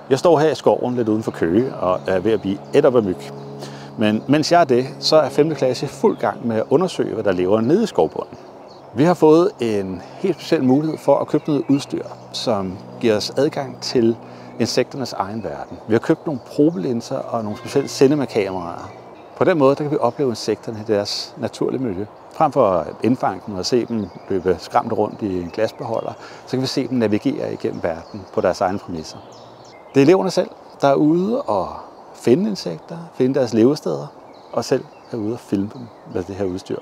Jeg står her i skoven lidt uden for Køge og er ved at blive ædt op af myg. Men mens jeg er det, så er 5. klasse fuld gang med at undersøge, hvad der lever nede i skovbunden. Vi har fået en helt speciel mulighed for at købe noget udstyr, som giver os adgang til insekternes egen verden. Vi har købt nogle probelinser og nogle specielle cinema-kameraer. På den måde der kan vi opleve insekterne i deres naturlige miljø. Frem for at indfange dem og se dem løbe skræmt rundt i en glasbeholder, så kan vi se dem navigere igennem verden på deres egne præmisser. Det er eleverne selv, der er ude og finde insekter, finde deres levesteder, og selv er ude og filme dem med det her udstyr.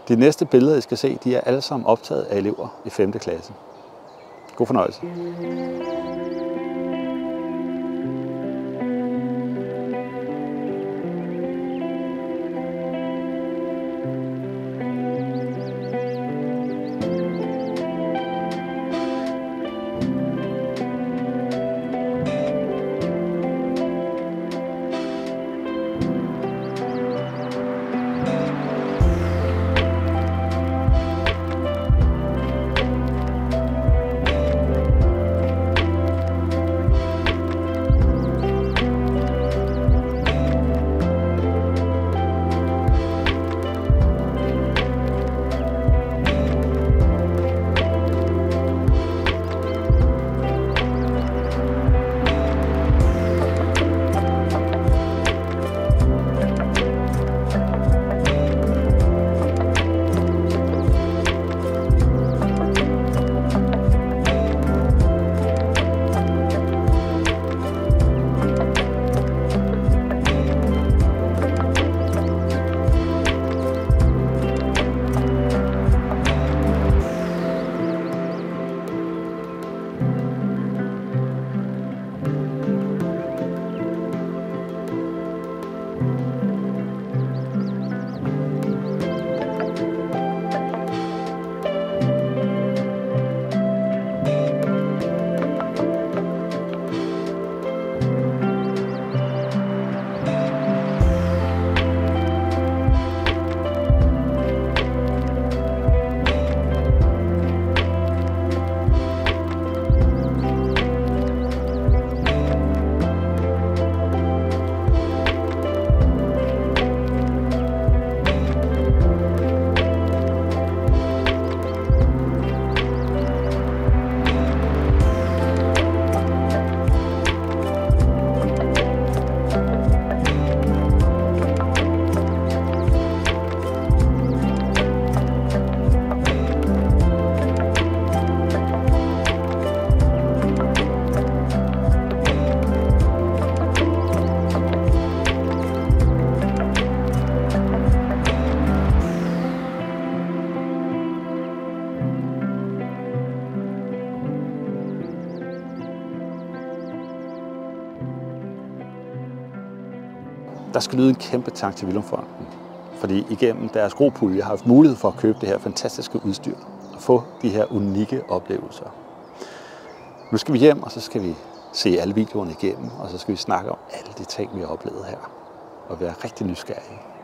De næste billeder, I skal se, de er alle sammen optaget af elever i 5. klasse. God fornøjelse. Der skal lyde en kæmpe tak til Villum Fonden, fordi igennem deres gropulje har haft mulighed for at købe det her fantastiske udstyr og få de her unikke oplevelser. Nu skal vi hjem, og så skal vi se alle videoerne igennem, og så skal vi snakke om alle de ting, vi har oplevet her, og være rigtig nysgerrige.